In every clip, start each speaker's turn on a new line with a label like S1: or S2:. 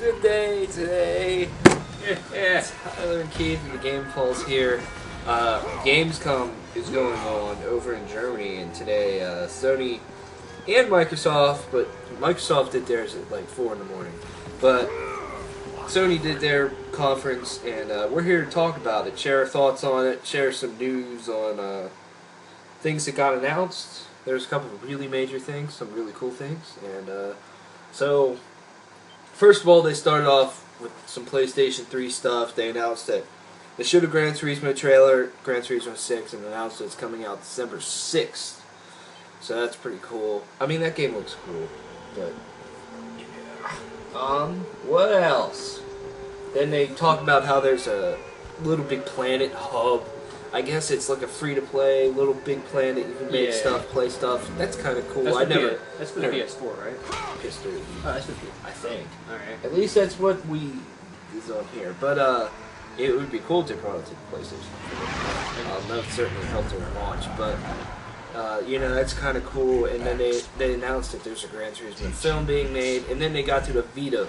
S1: good day today. It's Tyler and Keith and the Game Pulse here. Gamescom is going on over in Germany, and today Sony and Microsoft, but Microsoft did theirs at like 4 in the morning. But Sony did their conference, and we're here to talk about it, share our thoughts on it, share some news on things that got announced. There's a couple of really major things, some really cool things, and so first of all, they started off with some PlayStation 3 stuff. They announced that they showed a Gran Turismo trailer, Gran Turismo 6, and announced that it's coming out December 6th. So that's pretty cool. I mean, that game looks cool, but yeah. What else? Then they talk about how there's a Little Big Planet hub. I guess it's like a free-to-play Little Big Planet. You can make stuff, play stuff. That's kind of cool.
S2: That's for the PS4, right?
S1: PS3.
S2: Oh, that's for the
S1: I think.
S2: Alright.
S1: At least that's what is on here. But it would be cool to brought it to the PlayStation. That would certainly help their launch. But you know, that's kind of cool. And then they announced that there's a Gran Turismo film being made. And then they got to the Vita.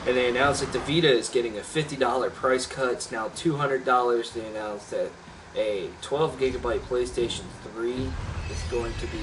S1: And they announced that the Vita is getting a $50 price cut. It's now $200. They announced that a 12GB PlayStation 3 is going to be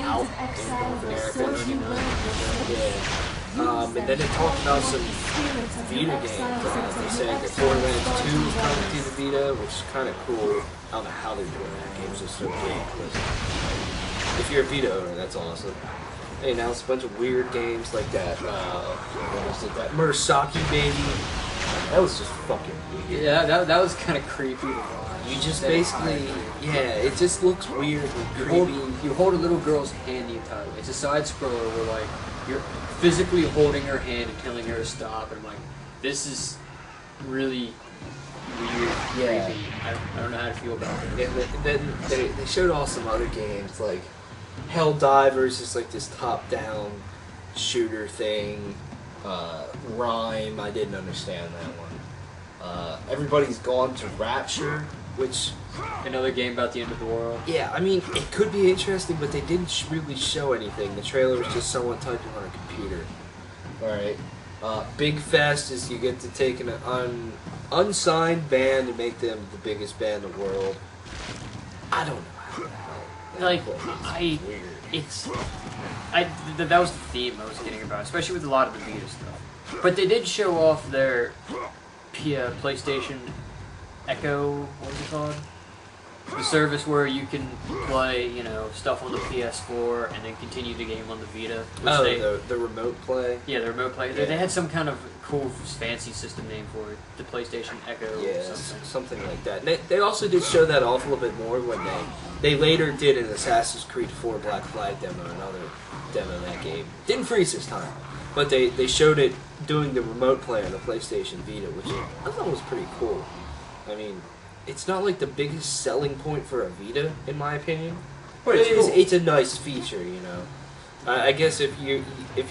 S1: out in North America. Yeah. And then they talked about some Vita games. They said that Borderlands 2 is coming to the Vita, which is kind of cool. I don't know how they're doing that. Game's just so big. But if you're a Vita owner, that's awesome. They announced a bunch of weird games like that. What was it? That Murasaki Baby. That was just fucking weird.
S2: Yeah, that was kind of creepy.
S1: You just basically, it just looks weird and creepy.
S2: You hold a little girl's hand the entire way. It's a side scroller where like you're physically holding her hand and telling her to stop. And I'm like, this is really weird, creepy. I don't know how to feel about it.
S1: And then they showed off some other games like Helldivers is like this top-down shooter thing. Rhyme, I didn't understand that one. Everybody's Gone to Rapture, which
S2: another game about the end of the world.
S1: Yeah, I mean, it could be interesting, but they didn't really show anything. The trailer was just someone typing on a computer. Alright. Big Fest is you get to take an unsigned band and make them the biggest band in the world. I don't know how the hell.
S2: Like, that was the theme I was getting about, especially with a lot of the Vita stuff. But they did show off their PlayStation Echo, what was it called? The service where you can play, you know, stuff on the PS4 and then continue the game on the Vita.
S1: The remote play?
S2: Yeah, the remote play. Yeah. They had some kind of cool, fancy system name for it. The PlayStation Echo or
S1: something like that. And they also did show that off a little bit more when they later did an Assassin's Creed 4 Black Flag demo, another demo of that game. Didn't freeze this time, but they showed it doing the remote play on the PlayStation Vita, which I thought was pretty cool. I mean, it's not like the biggest selling point for a Vita, in my opinion, but it's a nice feature, you know. I guess if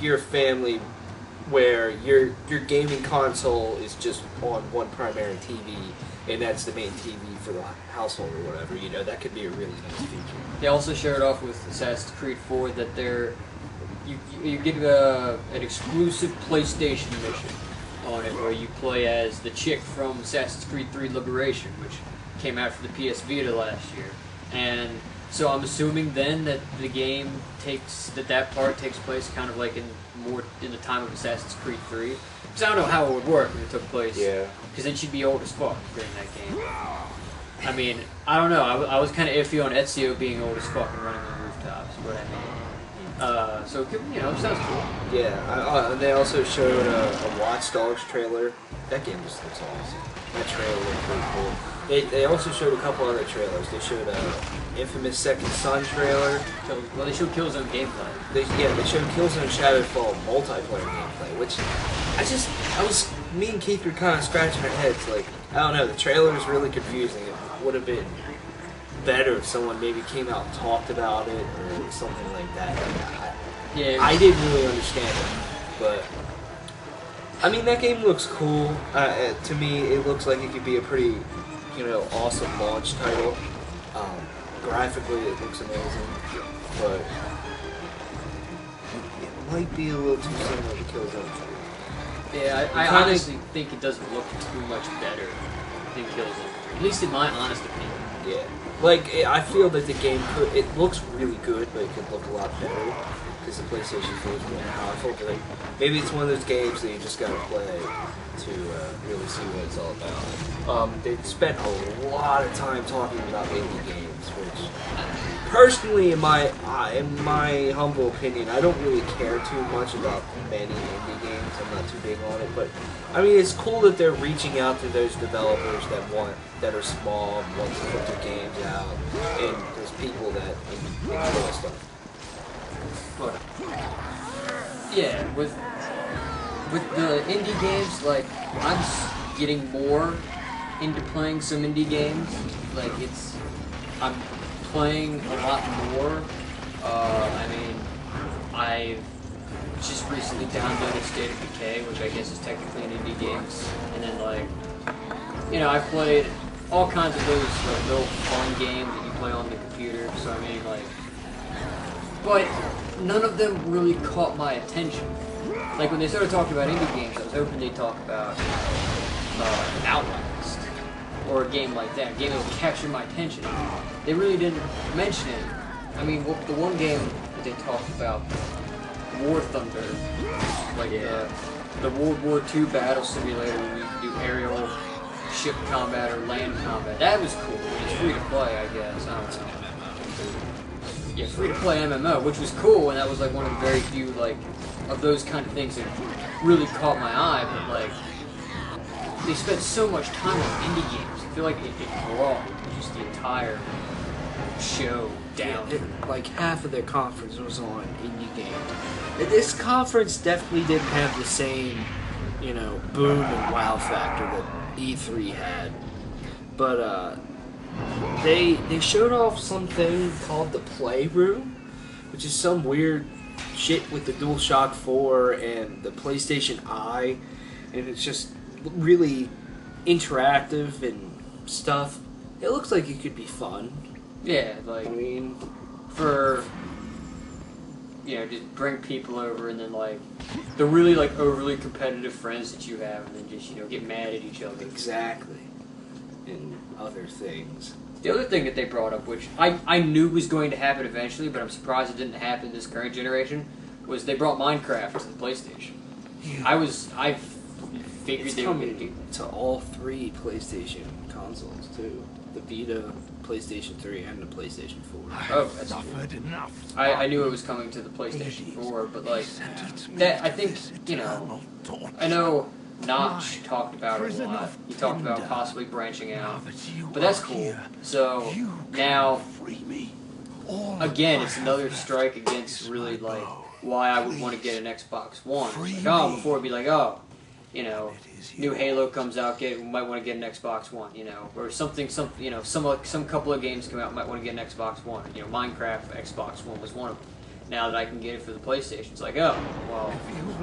S1: you're a family where your gaming console is just on one primary TV and that's the main TV for the household or whatever, you know, that could be a really nice feature.
S2: They also showed off with Assassin's Creed 4 that you get an exclusive PlayStation mission on it where you play as the chick from Assassin's Creed 3 Liberation, which came out for the PS Vita last year. And so I'm assuming then that the game that part takes place kind of like in the time of Assassin's Creed 3. Because I don't know how it would work when it took place. Yeah. Because then she'd be old as fuck during that game. I mean, I don't know. I was kind of iffy on Ezio being old as fuck and running on rooftops, but I mean. So, you know, it sounds cool.
S1: Yeah, and they also showed a Watch Dogs trailer. That game just looks awesome. That trailer looked pretty cool. They also showed a couple other trailers. They showed Infamous Second Son trailer.
S2: Well, they showed Killzone gameplay.
S1: They showed Killzone Shadowfall multiplayer gameplay, which me and Keith were kind of scratching our heads. Like, I don't know, the trailer was really confusing. It would have been better if someone maybe came out and talked about it or something like that. I didn't really understand it, but I mean, that game looks cool. To me, it looks like it could be a pretty, you know, awesome launch title. Graphically, it looks amazing, but it might be a little too similar to Killzone 3.
S2: Yeah, I honestly think it doesn't look too much better than Killzone 3. At least in my honest opinion.
S1: Yeah. Like, I feel that the game could... It looks really good, but it could look a lot better. Because the PlayStation 4 is more powerful. But, like, maybe it's one of those games that you just gotta play to really see what it's all about. They spent a lot of time talking about indie games, which... Personally, in my humble opinion, I don't really care too much about many indie games. I'm not too big on it, but I mean, it's cool that they're reaching out to those developers that are small, want to put their games out, and there's people that enjoy stuff.
S2: But yeah, with the indie games, like I'm getting more into playing some indie games. Like I'm playing a lot more. I mean, I've just recently downloaded State of Decay, which I guess is technically an indie game. And then, like, you know, I've played all kinds of those like, little fun games that you play on the computer. So, I mean, like, but none of them really caught my attention. Like, when they started talking about indie games, I was hoping they'd talk about Outlast. Or a game like that, a game that would capture my attention. They really didn't mention it. I mean, the one game that they talked about, War Thunder, like the World War II battle simulator where you can do aerial ship combat or land combat. That was cool. It's free to play, I guess. I don't know. Yeah, free to play MMO, which was cool, and that was like one of the very few like of those kind of things that really caught my eye. But like, they spent so much time on indie games. I feel like it brought just the entire show down.
S1: Like half of their conference was on indie games. This conference definitely didn't have the same, you know, boom and wow factor that E3 had. But they showed off something called the Playroom, which is some weird shit with the DualShock 4 and the PlayStation Eye, and it's just really interactive and stuff. It looks like it could be fun.
S2: Yeah, like,
S1: I mean,
S2: for, you know, just bring people over and then, like, the really, like, overly competitive friends that you have and then just, you know, get mad at each other.
S1: exactly. And other things.
S2: The other thing that they brought up, which I knew was going to happen eventually, but I'm surprised it didn't happen this current generation, was they brought Minecraft to the PlayStation. I figured
S1: It's
S2: they were going to
S1: coming to all three PlayStation consoles, too. The Vita, PlayStation 3, and the PlayStation 4.
S2: Oh, that's cool. I knew it was coming to the PlayStation 4, but like that, I think, you know, I know Notch talked about it a lot. He talked about possibly branching out, but that's cool. So now, again, it's another strike against really like why I would want to get an Xbox One. Like, oh, before it'd be like, oh, you know, new Halo comes out, we might want to get an Xbox One, you know, or something, you know, some couple of games come out, might want to get an Xbox One. You know, Minecraft, Xbox One was one of them. Now that I can get it for the PlayStation, it's like, oh, well,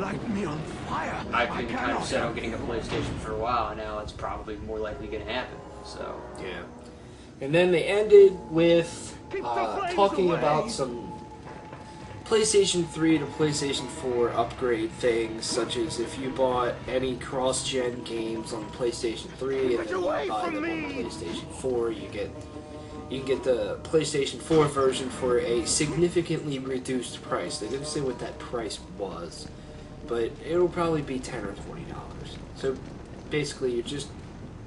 S2: I've been kind of set on getting a PlayStation for a while, and now it's probably more likely going to happen. So
S1: yeah. And then they ended with talking about some PlayStation 3 to PlayStation 4 upgrade things, such as if you bought any cross-gen games on PlayStation 3 and then you buy them on PlayStation 4, you can get the PlayStation 4 version for a significantly reduced price. They didn't say what that price was, but it'll probably be $10 or $20. So basically,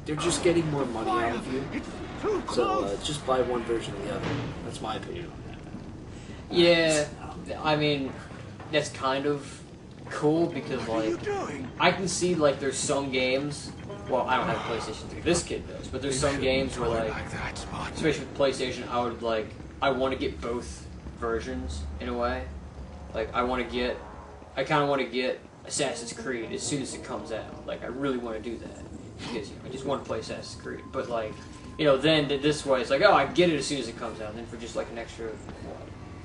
S1: they're just getting more money out of you. So just buy one version or the other. That's my opinion on that.
S2: yeah, I mean, that's kind of cool because like I can see like there's some games. Well, I don't have a PlayStation 3. This kid does, but there's some games where like, especially with PlayStation, I want to get both versions in a way. Like I kind of want to get Assassin's Creed as soon as it comes out. Like I really want to do that because you know, I just want to play Assassin's Creed. But like, you know, then this way it's like, oh, I get it as soon as it comes out. And then for just like an extra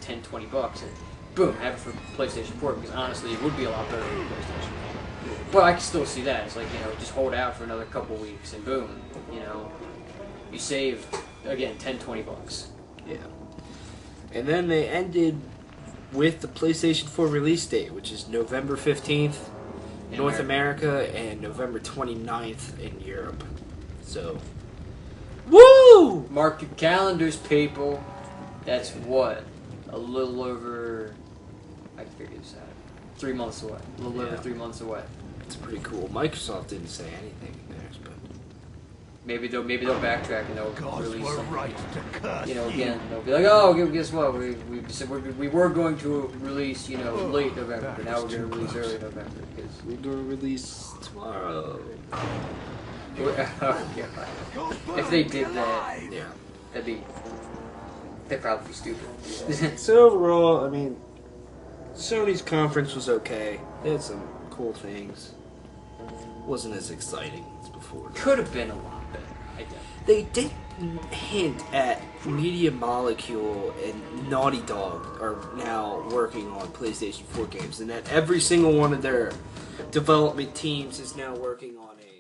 S2: $10, $20, and boom, have it for PlayStation 4. Because honestly, it would be a lot better than PlayStation 4. But I can still see that. It's like, you know, just hold out for another couple weeks and boom, you know, you save, again, $10, $20.
S1: Yeah. And then they ended with the PlayStation 4 release date, which is November 15th.
S2: In
S1: North America, and November 29th in Europe. So, woo!
S2: Mark your calendars, people. That's what? A little over, I can figure this out, 3 months away. A little over 3 months away.
S1: It's pretty cool. Microsoft didn't say anything there, but
S2: maybe they'll backtrack and they'll release
S3: were
S2: something.
S3: right to curse
S2: Again, they'll be like, oh, guess what? We were going to release, late November, but now we're going to release early November because
S1: we're gonna release tomorrow.
S2: If they did that,
S1: Yeah.
S2: they'd probably be stupid.
S1: So overall, I mean, Sony's conference was okay. They had some cool things. Wasn't as exciting as before.
S2: Could have been a lot better, I guess.
S1: They did hint at Media Molecule and Naughty Dog are now working on PlayStation 4 games, and that every single one of their development teams is now working on a